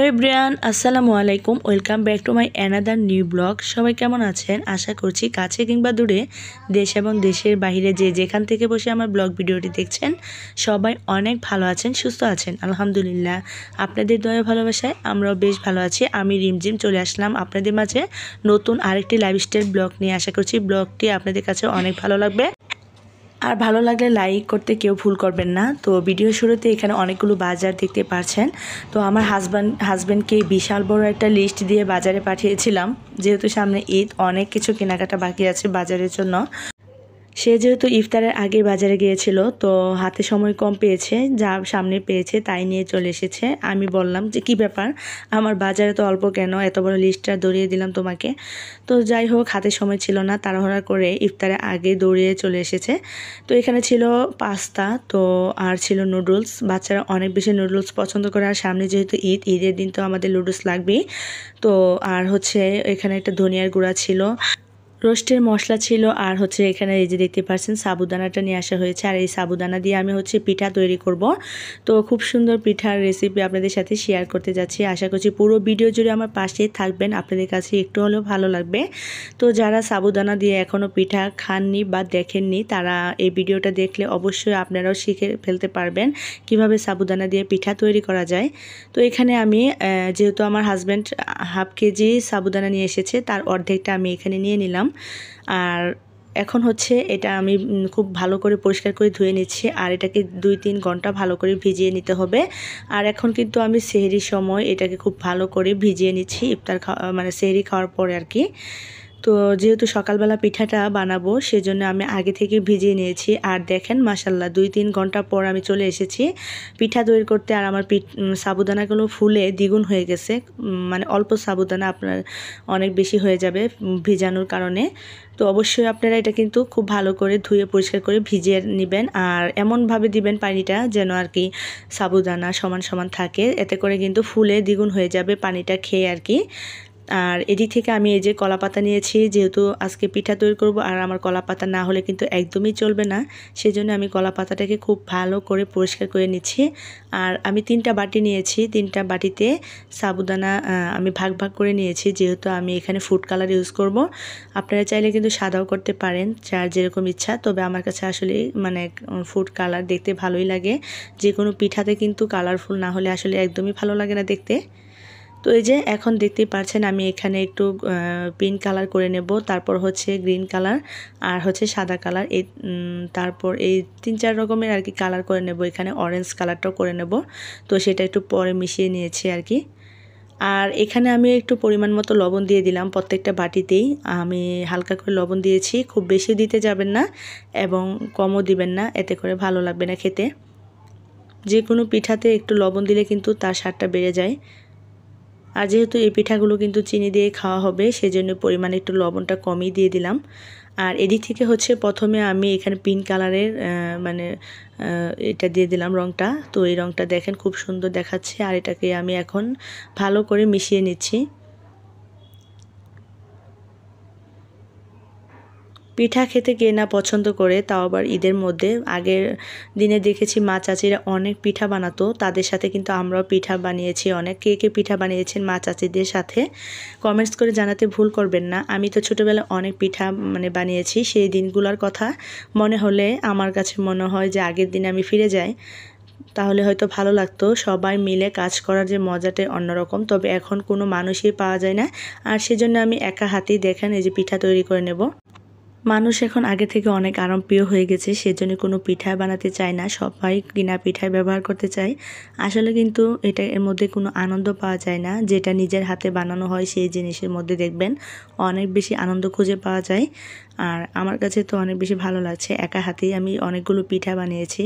Everyone আসসালামু আলাইকুম welcome back to my another new blog. সবাই কেমন আছেন? আশা করছি কাছে কিংবা দূরে, দেশ এবং দেশের বাইরে যে যেখান থেকে বসে আমার ব্লগ ভিডিওটি দেখছেন সবাই অনেক ভালো আছেন, সুস্থ আছেন। আলহামদুলিল্লাহ, আপনাদের দয়া ভালোবাসায় আমরাও বেশ ভালো আছি। আমি রিমঝিম চলে আসলাম আপনাদের মাঝে নতুন আরেকটি লাইফস্টাইল ব্লগ নিয়ে। আশা করছি ব্লগটি আপনাদের কাছে অনেক ভালো লাগবে। আর ভালো লাগলে লাইক করতে কেউ ভুল করবেন না। তো ভিডিও শুরুতে এখানে অনেকগুলো বাজার দেখতে পাচ্ছেন। তো আমার হাজব্যান্ডকে বিশাল বড় একটা লিস্ট দিয়ে বাজারে পাঠিয়েছিলাম, যেহেতু সামনে ঈদ, অনেক কিছু কেনাকাটা বাকি আছে বাজারের জন্য। সে যেহেতু ইফতারের আগে বাজারে গিয়েছিল, তো হাতে সময় কম পেয়েছে, যা সামনে পেয়েছে তাই নিয়ে চলে এসেছে। আমি বললাম যে কি ব্যাপার, আমার বাজারে তো অল্প কেন, এত বড় লিস্টটা দৌড়িয়ে দিলাম তোমাকে। তো যাই হোক, হাতে সময় ছিল না, তাড়াহুড়া করে ইফতারের আগে দৌড়িয়ে চলে এসেছে। তো এখানে ছিল পাস্তা, তো আর ছিল নুডলস। বাচ্চারা অনেক বেশি নুডলস পছন্দ করে, আর সামনে যেহেতু ঈদের দিন তো আমাদের নুডলস লাগবেই। তো আর হচ্ছে এখানে একটা ধনিয়ার গুঁড়া ছিল, রোস্টের মশলা ছিল, আর হচ্ছে এখানে এই যে দেখতে পাচ্ছেন সাবুদানাটা নিয়ে আসা হয়েছে। আর এই সাবুদানা দিয়ে আমি পিঠা তৈরি করব। তো খুব সুন্দর পিঠার রেসিপি আপনাদের সাথে শেয়ার করতে যাচ্ছি। আশা করছি পুরো ভিডিও জুড়ে আমার পাশেই থাকবেন, আপনাদের কাছে একটু হলেও ভালো লাগবে। তো যারা সাবুদানা দিয়ে এখনও পিঠা খাননি বা দেখেননি, তারা এই ভিডিওটা দেখলে অবশ্যই আপনারাও শিখে ফেলতে পারবেন কিভাবে সাবুদানা দিয়ে পিঠা তৈরি করা যায়। তো এখানে আমি যেহেতু আমার হাজব্যান্ড হাফ কেজি সাবুদানা নিয়ে এসেছে, তার অর্ধেকটা আমি এখানে নিয়ে নিলাম। আর এখন এটা আমি খুব ভালো করে পরিষ্কার করে ধুয়ে নিচ্ছি, আর এটাকে 2-3 ঘন্টা ভালো করে ভিজিয়ে নিতে হবে। আর এখন কিন্তু আমি সেহরির সময় এটাকে খুব ভালো করে ভিজিয়ে নিচ্ছি, ইফতার মানে সেহরি খাওয়ার পরে আর কি। তো যেহেতু সকালবেলা পিঠাটা বানাবো, সেজন্য আমি আগে থেকে ভিজিয়ে নিয়েছি। আর দেখেন মাশাল্লাহ, 2-3 ঘন্টা পর আমি চলে এসেছি পিঠা তৈরি করতে। আর আমার সাবুদানাগুলো ফুলে দ্বিগুণ হয়ে গেছে, মানে অল্প সাবুদানা আপনার অনেক বেশি হয়ে যাবে ভিজানোর কারণে। তো অবশ্যই আপনারা এটা কিন্তু খুব ভালো করে ধুয়ে পরিষ্কার করে ভিজিয়ে নেবেন, আর এমনভাবে দিবেন পানিটা যেন আর কি সাবুদানা সমান সমান থাকে, এতে করে কিন্তু ফুলে দ্বিগুণ হয়ে যাবে পানিটা খেয়ে আর কি। আর এদিক থেকে আমি এই যে কলা পাতা নিয়েছি, যেহেতু আজকে পিঠা তৈরি করব, আর আমার কলা পাতা না হলে কিন্তু একদমই চলবে না। সেজন্য আমি কলা পাতাটাকে খুব ভালো করে পরিষ্কার করে নিচ্ছি। আর আমি 3টা বাটি নিয়েছি, 3টা বাটিতে সাবুদানা আমি ভাগ ভাগ করে নিয়েছি, যেহেতু আমি এখানে ফুড কালার ইউজ করব। আপনারা চাইলে কিন্তু সাদাও করতে পারেন, যার যেরকম ইচ্ছা। তবে আমার কাছে আসলে মানে ফুড কালার দেখতে ভালোই লাগে। যে কোনো পিঠাতে কিন্তু কালারফুল না হলে আসলে একদমই ভালো লাগে না দেখতে। তো এই যে এখন দেখতেই পাচ্ছেন আমি এখানে একটু পিঙ্ক কালার করে নেব, তারপর গ্রিন কালার, আর সাদা কালার, এই তারপর এই 3-4 রকমের আর কি কালার করে নেব। এখানে অরেঞ্জ কালারটাও করে নেব, তো সেটা একটু পরে মিশিয়ে নিয়েছি আর কি। আর এখানে আমি একটু পরিমাণ মতো লবণ দিয়ে দিলাম, প্রত্যেকটা বাটিতেই আমি হালকা করে লবণ দিয়েছি। খুব বেশি দিতে যাবেন না এবং কমও দিবেন না, এতে করে ভালো লাগবে না খেতে। যে কোনো পিঠাতে একটু লবণ দিলে কিন্তু তার স্বাদটা বেড়ে যায়। আর যেহেতু এই পিঠাগুলো কিন্তু চিনি দিয়ে খাওয়া হবে, সেজন্য পরিমাণে একটু লবণটা কমই দিয়ে দিলাম। আর এদিক থেকে প্রথমে আমি এখানে পিঙ্ক কালারের মানে এটা দিয়ে দিলাম রঙটা। তো এই রঙটা দেখেন খুব সুন্দর দেখাচ্ছে, আর এটাকে আমি এখন ভালো করে মিশিয়ে নিচ্ছি। পিঠা খেতে কে না পছন্দ করে, তাও আবার ঈদের মধ্যে। আগের দিনে দেখেছি মা চাচিরা অনেক পিঠা বানাতো, তাদের সাথে কিন্তু আমরাও পিঠা বানিয়েছি অনেক। কে কে পিঠা বানিয়েছেন মা চাচিদের সাথে কমেন্টস করে জানাতে ভুল করবেন না। আমি তো ছোটোবেলায় অনেক পিঠা বানিয়েছি, সেই দিনগুলোর কথা মনে হলে আমার কাছে মনে হয় যে আগের দিনে আমি ফিরে যাই, তাহলে হয়তো ভালো লাগতো। সবাই মিলে কাজ করার যে মজাটাই অন্যরকম। তবে এখন কোনো মানুষই পাওয়া যায় না, আর সেজন্য আমি একা হাতেই দেখেন এই যে পিঠা তৈরি করে নেব। মানুষ এখন আগে থেকে অনেক আরামপ্রিয় হয়ে গেছে, সেজন্য কোনো পিঠা বানাতে চায় না, সবাই কিনা পিঠায় ব্যবহার করতে চায়। আসলে কিন্তু এর মধ্যে কোনো আনন্দ পাওয়া যায় না। যেটা নিজের হাতে বানানো হয় সেই জিনিসের মধ্যে দেখবেন অনেক বেশি আনন্দ খুঁজে পাওয়া যায়। আর আমার কাছে তো অনেক বেশি ভালো লাগছে, একা হাতেই আমি অনেকগুলো পিঠা বানিয়েছি।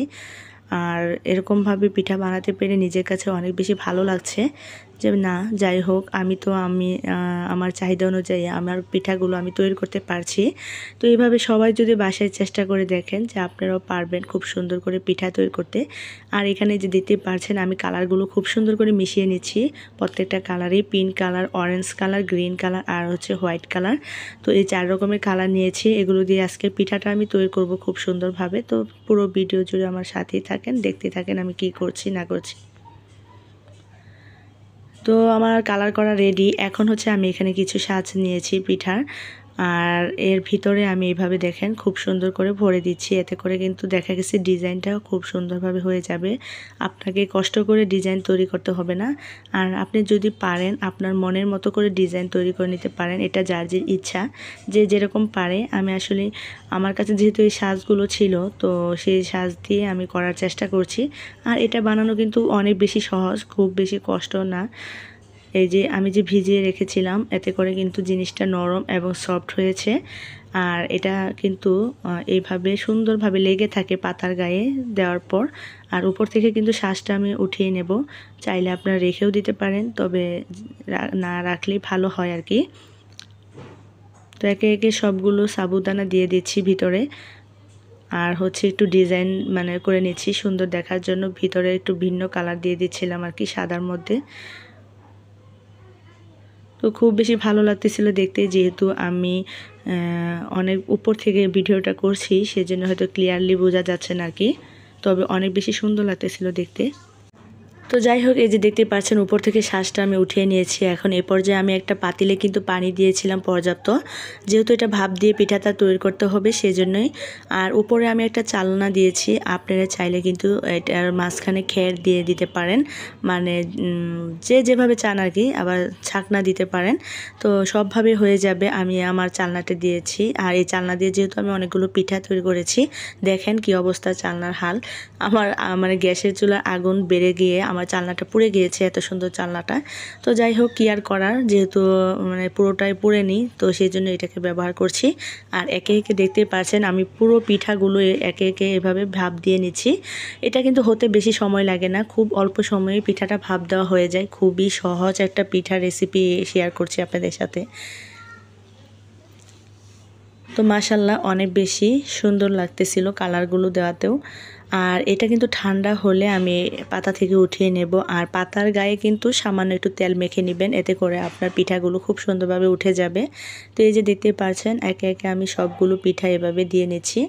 আর এরকমভাবে পিঠা বানাতে পেরে নিজের কাছে অনেক বেশি ভালো লাগছে যে না, যাই হোক, আমি আমার চাহিদা অনুযায়ী আমার পিঠাগুলো আমি তৈরি করতে পারছি। তো এইভাবে সবাই যদি বাসায় চেষ্টা করে দেখেন, যে আপনারাও পারবেন খুব সুন্দর করে পিঠা তৈরি করতে। আর এখানে যে দেখতে পাচ্ছেন আমি কালারগুলো খুব সুন্দর করে মিশিয়ে নিচ্ছি, প্রত্যেকটা কালারই pink colour, orange colour, green colour, আর হোয়াইট কালার। তো এই 4 রকমের কালার নিয়েছি, এগুলো দিয়ে আজকে পিঠাটা আমি তৈরি করব খুব সুন্দরভাবে। তো পুরো ভিডিও জুড়ে আমার সাথেই থাকেন, দেখতে থাকেন আমি কি করছি না করছি। তো আমার কালার করা রেডি। এখন হচ্ছে আমি এখানে কিছু সাজ নিয়েছি পিঠার, আর এর ভিতরে আমি এইভাবে দেখেন খুব সুন্দর করে ভরে দিচ্ছি। এতে করে কিন্তু দেখা গেছে ডিজাইনটাও খুব সুন্দরভাবে হয়ে যাবে। আপনাকে কষ্ট করে ডিজাইন তৈরি করতে হবে না। আর আপনি যদি পারেন আপনার মনের মতো করে ডিজাইন তৈরি করে নিতে পারেন, এটা যার যে ইচ্ছা, যে যেরকম পারে। আমি আসলে আমার কাছে যেহেতু এই সাজগুলো ছিল, তো সেই সাজ দিয়ে আমি করার চেষ্টা করছি। আর এটা বানানো কিন্তু অনেক বেশি সহজ, খুব বেশি কষ্ট না। এই যে আমি যে ভিজিয়ে রেখেছিলাম, এতে করে কিন্তু জিনিসটা নরম এবং সফট হয়েছে। আর এটা কিন্তু এইভাবে সুন্দরভাবে লেগে থাকে পাতার গায়ে দেওয়ার পর। আর উপর থেকে কিন্তু শ্বাসটা আমি উঠিয়ে নেব। চাইলে আপনারা রেখেও দিতে পারেন, তবে না রাখলেই ভালো হয় আর কি। তো একে একে সবগুলো সাবুদানা দিয়ে দিচ্ছি ভিতরে। আর হচ্ছে একটু ডিজাইন মানে করে নিচ্ছি সুন্দর দেখার জন্য। ভিতরে একটু ভিন্ন কালার দিয়ে দিচ্ছিলাম আর কি, সাদার মধ্যে। তো খুব বেশি ভালো লাগতেছিল দেখতে, যেহেতু আমি অনেক উপর থেকে ভিডিওটা করছি, সেজন্য হয়তো ক্লিয়ারলি বোঝা যাচ্ছে না আর কি, তবে অনেক বেশি সুন্দর লাগতেছিল দেখতে। তো যাই হোক, এই যে দেখতে পাচ্ছেন উপর থেকে শ্বাসটা আমি উঠিয়ে নিয়েছি। এখন এই পর্যায়ে আমি একটা পাতিলে কিন্তু পানি দিয়েছিলাম পর্যাপ্ত, যেহেতু এটা ভাপ দিয়ে পিঠাটা তৈরি করতে হবে সেজন্যই। আর উপরে আমি একটা চালনা দিয়েছি, আপনারা চাইলে কিন্তু এটার মাঝখানে খের দিয়ে দিতে পারেন, মানে যে যেভাবে চান আর কি। আবার ছাকনা দিতে পারেন, তো সবভাবে হয়ে যাবে। আমি আমার চালনাটা দিয়েছি, আর এই চালনা দিয়ে যেহেতু আমি অনেকগুলো পিঠা তৈরি করেছি, দেখেন কি অবস্থা চালনার হাল। আমার মানে গ্যাসের চুলার আগুন বেড়ে গিয়ে আমার চালনাটা পুড়ে গিয়েছে, এত সুন্দর চালনাটা। তো যাই হোক, কি আর করার, যেহেতু মানে পুরোটাই পুড়েনি, তো সেই জন্য এটাকে ব্যবহার করছি। আর একে একে দেখতে পাচ্ছেন আমি পুরো পিঠাগুলো একে একে এভাবে ভাপ দিয়ে নিচ্ছি। এটা কিন্তু হতে বেশি সময় লাগে না, খুব অল্প সময়ে পিঠাটা ভাপ দেওয়া হয়ে যায়। খুবই সহজ একটা পিঠা রেসিপি শেয়ার করছি আপনাদের সাথে। তো মাশাল্লাহ অনেক বেশি সুন্দর লাগতেছিল কালারগুলো দেওয়াতেও। আর এটা কিন্তু ঠান্ডা হলে আমি পাতা থেকে উঠিয়ে নেব। আর পাতার গায়ে কিন্তু সামান্য একটু তেল মেখে নেবেন, এতে করে আপনার পিঠাগুলো খুব সুন্দরভাবে উঠে যাবে। তো এই যে দেখতে পাচ্ছেন একে একে আমি সবগুলো পিঠা এভাবে দিয়ে নিচ্ছি।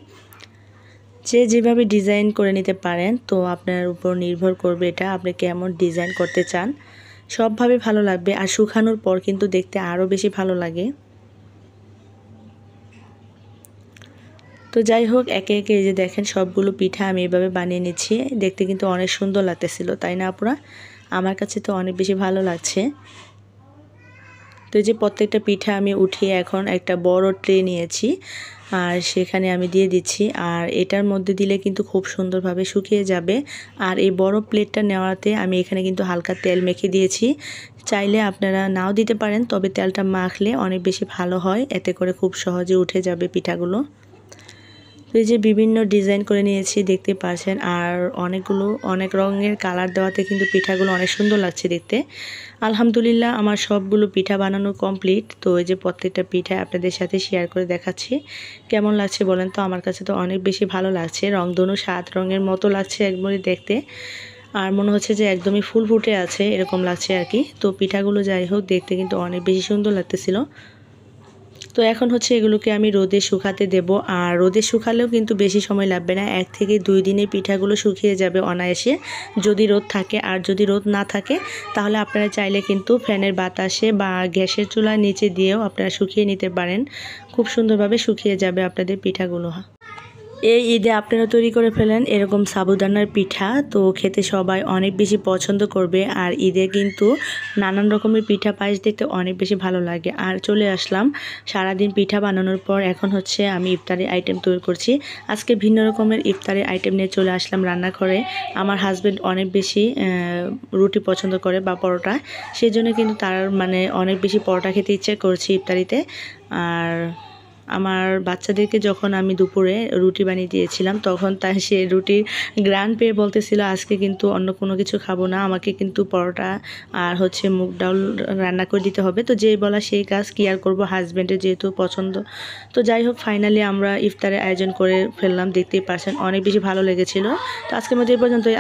যে যেভাবে ডিজাইন করে নিতে পারেন, তো আপনার উপর নির্ভর করবে এটা আপনি কেমন ডিজাইন করতে চান। সবভাবে ভালো লাগবে, আর শুকানোর পর কিন্তু দেখতে আরও বেশি ভালো লাগে। তো যাই হোক, একে একে এই যে দেখেন সবগুলো পিঠা আমি এভাবে বানিয়ে নিচ্ছি। দেখতে কিন্তু অনেক সুন্দর লাগতেছিল, তাই না আপুরা? আমার কাছে তো অনেক বেশি ভালো লাগছে। তো এই যে প্রত্যেকটা পিঠা আমি উঠিয়ে এখন একটা বড় ট্রে নিয়েছি, আর সেখানে আমি দিয়ে দিচ্ছি। আর এটার মধ্যে দিলে কিন্তু খুব সুন্দরভাবে শুকিয়ে যাবে। আর এই বড় প্লেটটা নেওয়াতে আমি এখানে কিন্তু হালকা তেল মেখে দিয়েছি। চাইলে আপনারা নাও দিতে পারেন, তবে তেলটা মাখলে অনেক বেশি ভালো হয়, এতে করে খুব সহজে উঠে যাবে পিঠাগুলো। তো এই যে বিভিন্ন ডিজাইন করে নিয়েছি দেখতে পাচ্ছেন, আর অনেক রঙের কালার দেওয়াতে কিন্তু পিঠাগুলো অনেক সুন্দর লাগছে দেখতে। আলহামদুলিল্লাহ আমার সবগুলো পিঠা বানানো কমপ্লিট। তো এই যে প্রত্যেকটা পিঠা আপনাদের সাথে শেয়ার করে দেখাচ্ছি। কেমন লাগছে বলেন তো? আমার কাছে তো অনেক বেশি ভালো লাগছে, রংধনু 7 রঙের মতো লাগছে একবারে দেখতে। আর মনে হচ্ছে যে একদমই ফুল ফুটে আছে, এরকম লাগছে আর কি। তো পিঠাগুলো যাই হোক দেখতে কিন্তু অনেক বেশি সুন্দর লাগতেছিল। তো এখন হচ্ছে এগুলোকে আমি রোদে শুকাতে দেব। আর রোদে শুকালেও কিন্তু বেশি সময় লাগবে না, 1 থেকে 2 দিনে পিঠাগুলো শুকিয়ে যাবে অনায়াসে, যদি রোদ থাকে। আর যদি রোদ না থাকে তাহলে আপনারা চাইলে কিন্তু ফ্যানের বাতাসে বা গ্যাসের চুলার নিচে দিয়েও আপনারা শুকিয়ে নিতে পারেন। খুব সুন্দরভাবে শুকিয়ে যাবে আপনাদের পিঠাগুলো। এই ঈদে আপনারা তৈরি করে ফেলেন এরকম সাবুদানার পিঠা, তো খেতে সবাই অনেক বেশি পছন্দ করবে। আর ঈদে কিন্তু নানান রকমের পিঠা পায়েস দেখতে অনেক বেশি ভালো লাগে। আর চলে আসলাম সারাদিন পিঠা বানানোর পর, এখন হচ্ছে আমি ইফতারি আইটেম তৈরি করছি। আজকে ভিন্ন রকমের ইফতারি আইটেম নিয়ে চলে আসলাম রান্নাঘরে। আমার হাজব্যান্ড অনেক বেশি রুটি পছন্দ করে বা পরোটা, সেই জন্য কিন্তু তার মানে অনেক বেশি পরোটা খেতে ইচ্ছে করছে ইফতারিতে। আর আমার বাচ্চাদেরকে যখন আমি দুপুরে রুটি বানিয়ে দিয়েছিলাম, তখন সে রুটির গ্রান পেয়ে বলতেছিল আজকে কিন্তু অন্য কোনো কিছু খাবো না, আমাকে কিন্তু পরোটা আর হচ্ছে মুগ ডাল রান্না করে দিতে হবে। তো যেই বলা সেই কাজ, কি আর করবো, হাজব্যান্ডের যেহেতু পছন্দ। তো যাই হোক, ফাইনালি আমরা ইফতারের আয়োজন করে ফেললাম। দেখতেই পারছেন অনেক বেশি ভালো লেগেছিল। তো আজকের মধ্যে এই পর্যন্তই।